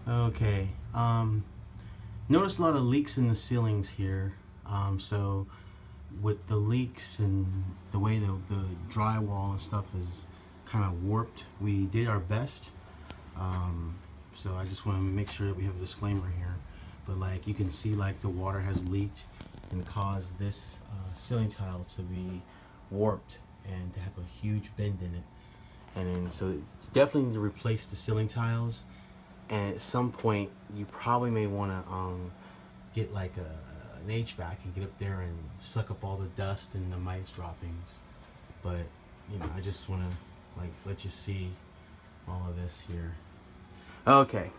Okay. Notice a lot of leaks in the ceilings here. So with the leaks and the way the drywall and stuff is kind of warped, we did our best. Um, so I just want to make sure that we have a disclaimer here. But like you can see, like the water has leaked and caused this ceiling tile to be warped and to have a huge bend in it. And then so you definitely need to replace the ceiling tiles. And at some point, you probably may want to get like an HVAC and get up there and suck up all the dust and the mice droppings. But I just want to like let you see all of this here. Okay,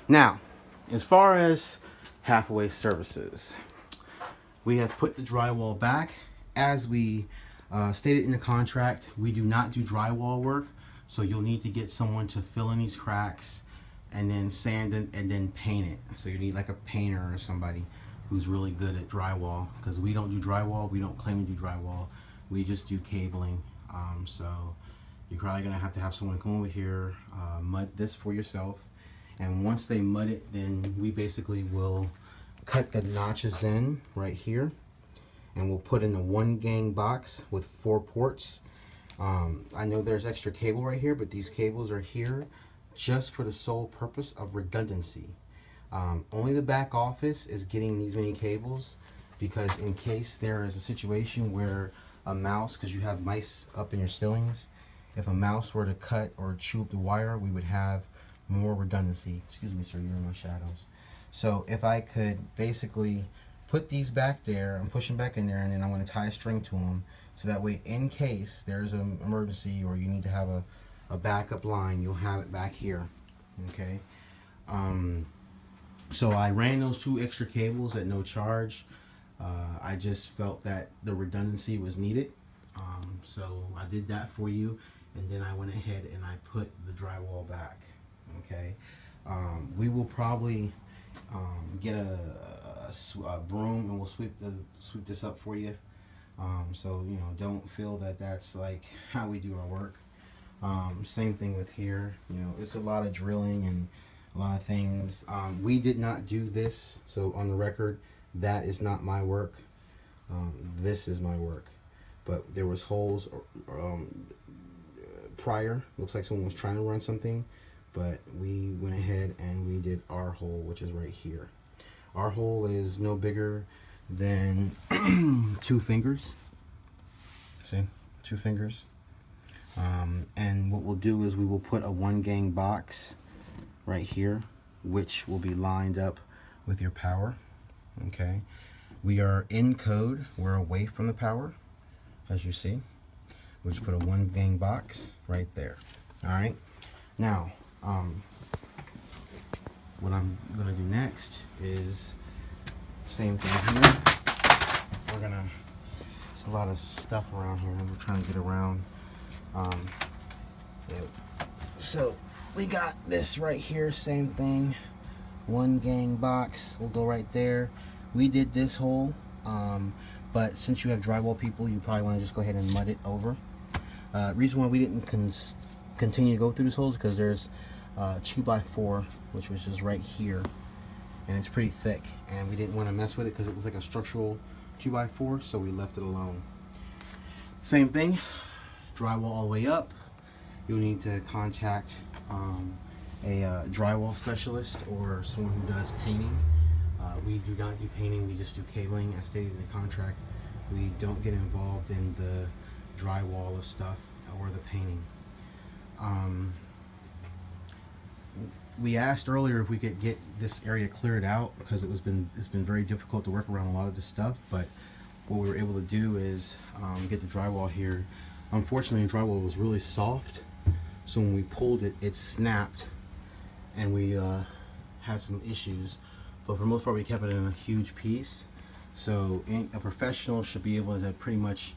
now as far as halfway services, we have put the drywall back as we stated in the contract. We do not do drywall work, so you'll need to get someone to fill in these cracks and then sand it and then paint it. So you need like a painter or somebody who's really good at drywall, because we don't do drywall. We don't claim to do drywall. We just do cabling. So you're probably gonna have to have someone come over here, mud this for yourself, and once they mud it, then we basically will cut the notches in right here, and we'll put in a 1-gang box with 4 ports. I know there's extra cable right here, but these cables are here just for the sole purpose of redundancy. Only the back office is getting these many cables, because in case there is a situation where a mouse, because you have mice up in your ceilings, if a mouse were to cut or chew up the wire, we would have more redundancy. Excuse me, sir, you're in my shadows. So if I could basically put these back there and push them back in there, and then I'm going to tie a string to them, so that way in case there's an emergency or you need to have a backup line, you'll have it back here. Okay. So I ran those 2 extra cables at no charge. I just felt that the redundancy was needed. So I did that for you, and then I went ahead and I put the drywall back. Okay. We will probably get a broom and we'll sweep this up for you. So don't feel that that's like how we do our work. Same thing with here. It's a lot of drilling and a lot of things. We did not do this, so on the record, that is not my work. This is my work. But there was holes prior. Looks like someone was trying to run something, but we went ahead and we did our hole, which is right here. Our hole is no bigger than 2 fingers. See, 2 fingers. And what we'll do is we will put a 1-gang box right here, which will be lined up with your power. Okay, we are in code, we're away from the power, as you see. We'll just put a 1-gang box right there. All right, now what I'm gonna do next is same thing here. We're gonna, there's a lot of stuff around here and we're trying to get around. Yeah. So we got this right here, same thing, 1-gang box will go right there. We did this hole, but since you have drywall people, you probably want to just go ahead and mud it over. Reason why we didn't continue to go through this hole is because there's 2x4, which was just right here, and it's pretty thick, and we didn't want to mess with it because it was like a structural 2x4, so we left it alone. Same thing, drywall all the way up. You'll need to contact a drywall specialist or someone who does painting. We do not do painting, we just do cabling. As stated in the contract, we don't get involved in the drywall of stuff or the painting. We asked earlier if we could get this area cleared out because it's been very difficult to work around a lot of this stuff, but what we were able to do is get the drywall here. Unfortunately, the drywall was really soft, so when we pulled it, it snapped, and we had some issues. But for the most part, we kept it in a huge piece. So a professional should be able to pretty much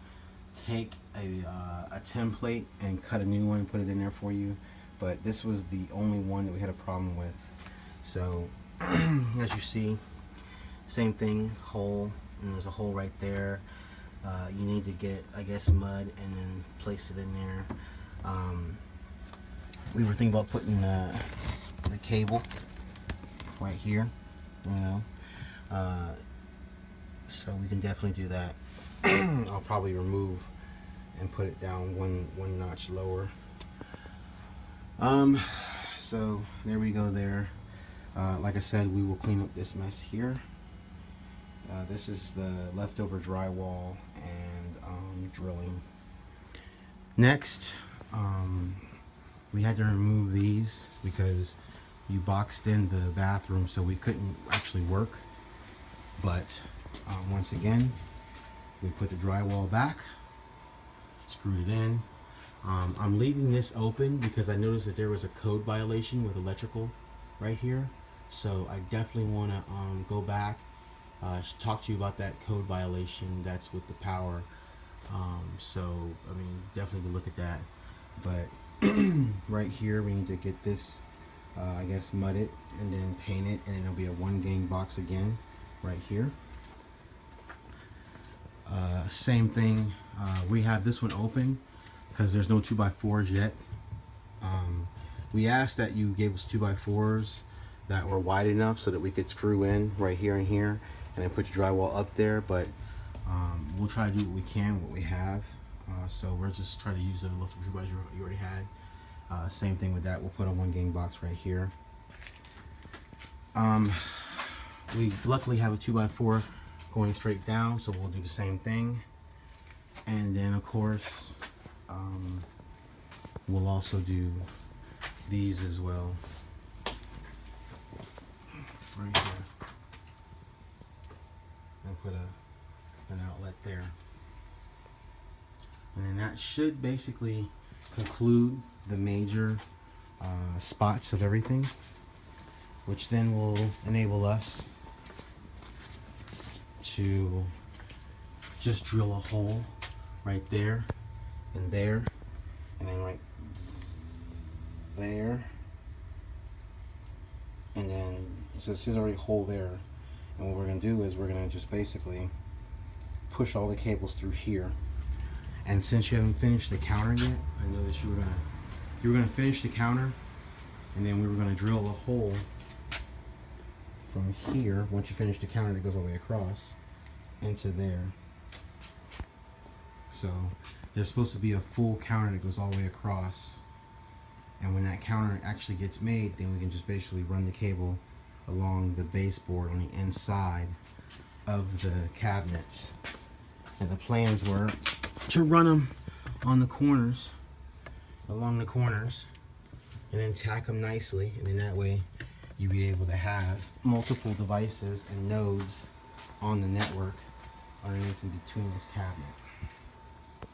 take a template and cut a new one and put it in there for you. But this was the only one that we had a problem with. So as you see, same thing, hole, and there's a hole right there. You need to get, I guess, mud and then place it in there. We were thinking about putting the cable right here, you know. So we can definitely do that. I'll probably remove and put it down one notch lower. So there we go there. Like I said, we will clean up this mess here. This is the leftover drywall and drilling. Next, we had to remove these because you boxed in the bathroom, so we couldn't actually work. But once again, we put the drywall back, screwed it in. I'm leaving this open because I noticed that there was a code violation with electrical right here. So I definitely want to go back, talk to you about that code violation that's with the power. So I mean, definitely look at that. But right here we need to get this, I guess, mud it and then paint it, and then it'll be a 1 gang box again right here. Same thing, we have this one open because there's no 2x4s yet. We asked that you gave us 2x4s that were wide enough so that we could screw in right here and here and then put your drywall up there, but we'll try to do what we can, what we have. So we're just trying to use the leftover 2x4s you already had. Same thing with that, we'll put a 1 gang box right here. We luckily have a 2x4 going straight down, so we'll do the same thing. And then of course we'll also do these as well right here, and put an outlet there, and then that should basically conclude the major spots of everything, which then will enable us to just drill a hole right there and there, and then right there, and then so this is already a hole there, and what we're going to do is we're going to just basically push all the cables through here. And since you haven't finished the counter yet, I know that you were gonna finish the counter, and then we were going to drill a hole from here once you finish the counter that goes all the way across into there. So there's supposed to be a full counter that goes all the way across, and when that counter actually gets made, then we can just basically run the cable along the baseboard on the inside of the cabinets. And the plans were to run them on the corners, along the corners, and then tack them nicely, and then that way you'll be able to have multiple devices and nodes on the network underneath and between this cabinet.